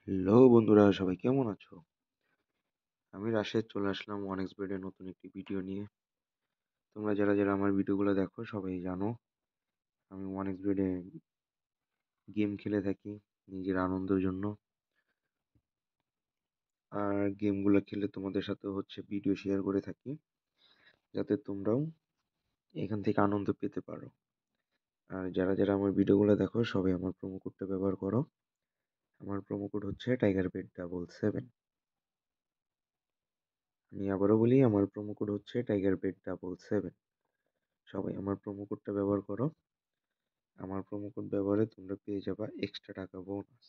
Hello বন্ধুরা, সবাই কেমন আছো? আমি রাশেদ চলে আসলাম ওয়ানএক্সবেডের নতুন একটি ভিডিও নিয়ে। তোমরা যারা আমার ভিডিওগুলো দেখো সবাই জানো আমি ওয়ানএক্সবেডে গেম খেলে থাকি নিজের আনন্দের জন্য। আর গেমগুলো খেলে তোমাদের সাথে ভিডিও শেয়ার করে থাকি, যাতে তোমরাও এখান থেকে আনন্দ পেতে পারো। আর যারা আমার ভিডিওগুলো দেখো সবাই আমার প্রোমো কোডটা ব্যবহার করো। আমার প্রোমো কোড হচ্ছে TigerBet77। আমি আবারও বলি, আমার প্রোমো কোড হচ্ছে TigerBet77। সবাই আমার প্রোমো কোডটা ব্যবহার করো। আমার প্রোমো কোড ব্যবহারে তোমরা পেয়ে যাবা এক্সট্রা টাকা বোনাস।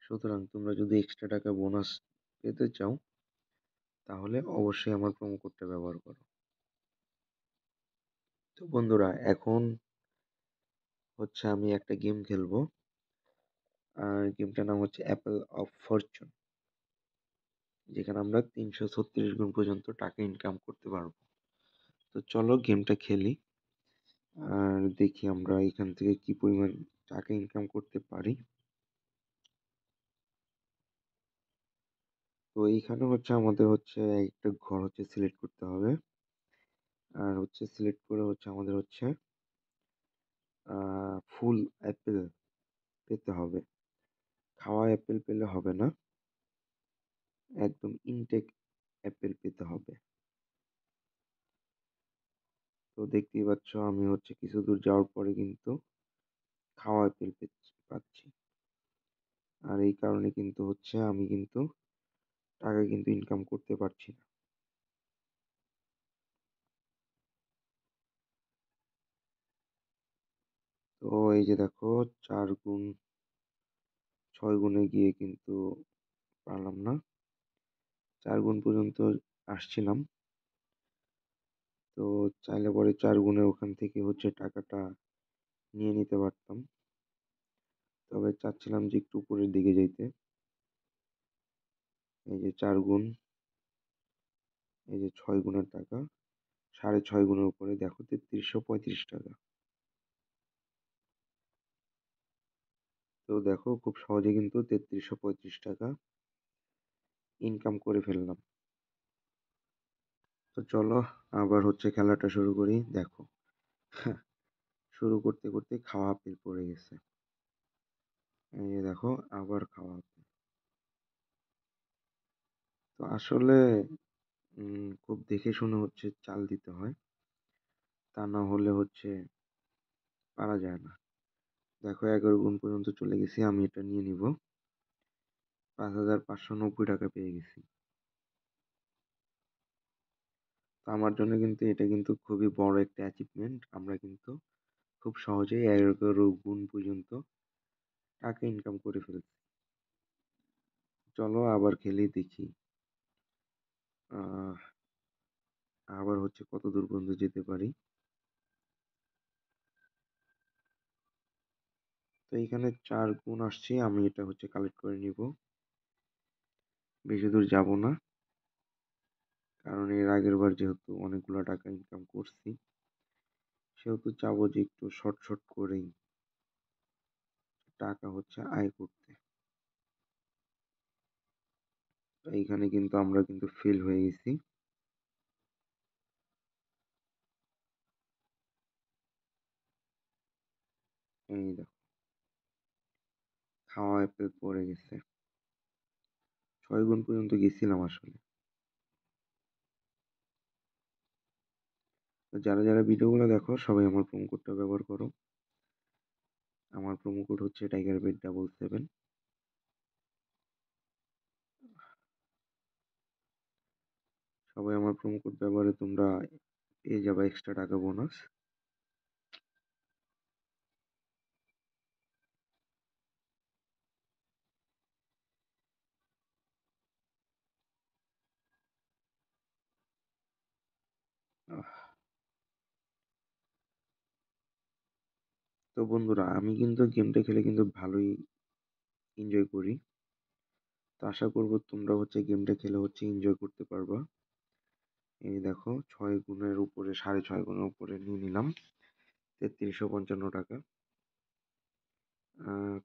সুতরাং তোমরা যদি এক্সট্রা টাকা বোনাস পেতে চাও, তাহলে অবশ্যই আমার প্রোমো কোডটা ব্যবহার করো। তো বন্ধুরা, এখন আমি একটা গেম খেলবো। আর গেমটার নাম হচ্ছে অ্যাপেল অফ ফরচুন, যেখানে আমরা 336 গুণ পর্যন্ত টাকা ইনকাম করতে পারবো। তো চলো গেমটা খেলি, আর দেখি আমরা এখান থেকে কি পরিমাণ টাকা ইনকাম করতে পারি। তো এইখানে আমাদের একটা ঘর সিলেক্ট করতে হবে। আর সিলেক্ট করে আমাদের ফুল অ্যাপেল পেতে হবে। খাওয়া অ্যাপেল পেলে হবে না, একদম ইনটেক অ্যাপেল পেতে হবে। তো দেখতেই পাচ্ছ আমি কিছু দূর যাওয়ার পরে কিন্তু খাওয়া অ্যাপেল পাচ্ছি। আর এই কারণে কিন্তু আমি কিন্তু টাকা কিন্তু ইনকাম করতে পারছি না। তো এই যে দেখো, 4 গুণ 6 গুণে গিয়ে কিন্তু পারলাম না, 4 গুণ পর্যন্ত আসছিলাম। তো চাইলে পরে 4 গুণে ওখান থেকে টাকাটা নিয়ে নিতে পারতাম, তবে চাচ্ছিলাম যে একটু উপরের দিকে যাইতে। এই যে 4 গুণ, এই যে 6 গুণের টাকা, 6.5 গুণের উপরে দেখো 3335 টাকা। তো দেখো খুব সহজে কিন্তু 3335 টাকা ইনকাম করে ফেললাম। তো চলো আবার খেলাটা শুরু করি। দেখো শুরু করতে করতে খাওয়া আপেল পড়ে গেছে। এই যে দেখো আবার খাওয়া আপেল। তো আসলে খুব দেখে শুনে চাল দিতে হয়, তা না হলে পারা যায় না। দেখো 11 গুণ পর্যন্ত চলে গেছি, আমি এটা নিয়ে নিব। 5590 টাকা পেয়ে গেছি। তো আমার জন্য কিন্তু এটা কিন্তু খুবই বড় একটা অ্যাচিভমেন্ট। আমরা কিন্তু খুব সহজেই 11 গুণ পর্যন্ত টাকা ইনকাম করে ফেলছি। চলো আবার খেলে দেখি আহ আবার কত দূর পর্যন্ত যেতে পারি। তো এখানে 4 গুণ আসছে, আমি এটা কালেক্ট করে নিব। বেশি দূর যাব না, কারণ এর আগের বার যেহেতু অনেকগুলো টাকা ইনকাম করছি, সেহেতু চাবো যে একটু শর্ট শর্ট করেই টাকা আয় করতে। তো এইখানে কিন্তু আমরা কিন্তু ফেল হয়ে গেছি। এই দেখো খাওয়া অ্যাপেল পড়ে গেছে। 6 গুণ পর্যন্ত গেছিলাম আসলে। তো যারা ভিডিওগুলো দেখো সবাই আমার প্রোমো কোডটা ব্যবহার করো। আমার প্রোমো কোড হচ্ছে TigerBet77। সবাই আমার প্রোমো কোড ব্যবহারে তোমরা পেয়ে যাবে এক্সট্রা টাকা বোনাস। তো বন্ধুরা, আমি কিন্তু গেমটা খেলে কিন্তু ভালোই এনজয় করি। তো আশা করবো তোমরা গেমটা খেলে এনজয় করতে পারবা। এই দেখো 6 গুণের উপরে, 6.5 গুণের উপরে নিয়ে নিলাম 3355 টাকা।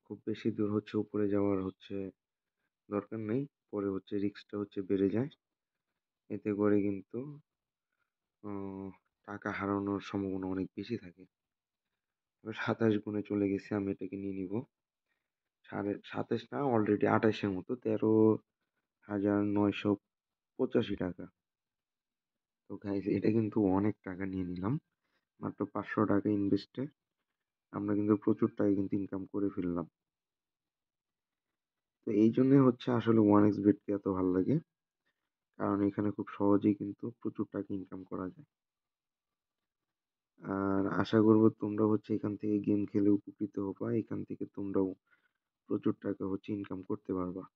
খুব বেশি দূর হচ্ছে উপরে যাওয়ার হচ্ছে দরকার নেই। পরে হচ্ছে রিস্কটা হচ্ছে বেড়ে যায়। এতে করে কিন্তু অ টাকা হারানোর সম্ভাবনা অনেক বেশি থাকে। এবার ২৭ গুণে চলে গেছি, আমি এটাকে নিয়ে নিবো। ২৭ না, অলরেডি ২৮ এর মতো, ৳১৩,৯৮৫ তো গাইস এটা কিন্তু অনেক টাকা নিয়ে নিলাম। মাত্র ৳৫০০ ইনভেস্টে আমরা কিন্তু প্রচুর টাকা কিন্তু ইনকাম করে ফেললাম। তো এইজন্যই হচ্ছে আসলে 1xBet কে এত ভাল লাগে। কারণ এখানে খুব সহজেই কিন্তু প্রচুর টাকা ইনকাম করা যায়। আর আশা করব তোমরা হচ্ছে এখান থেকে গেম খেলে উপকৃত হবা। এখান থেকে তোমরাও প্রচুর টাকা হচ্ছে ইনকাম করতে পারবা।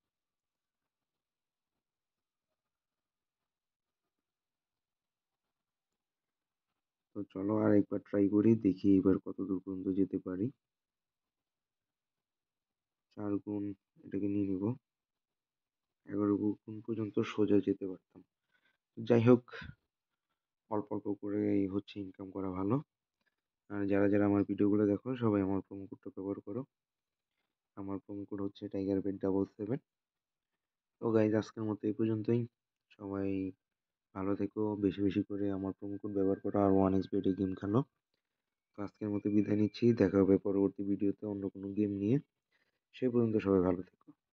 তো চলো আরেকবার ট্রাই করি। দেখি এবার কতদূর পর্যন্ত যেতে পারি। ৪ গুণ এটাকে নিয়ে নিবো। ১১ গুণ পর্যন্ত সোজা যেতে পারতাম। যাই হোক, অল্প, অল্প করেই হচ্ছে ইনকাম করা ভালো। আর যারা আমার ভিডিওগুলো দেখো সবাই আমার প্রোমো কোডটা ব্যবহার করো। আমার প্রোমো কোড হচ্ছে TigerBet77। তো গাইজ আজকের মতো এই পর্যন্তই। সবাই ভালো থেকো। বেশি, বেশি করে আমার প্রোমো কোড ব্যবহার করো আর 1xBet এ গেম খেলো। তো আজকের মতো বিদায় নিচ্ছি। দেখা হবে পরবর্তী ভিডিওতে অন্য কোনো গেম নিয়ে। সে পর্যন্ত সবাই ভালো থেকো।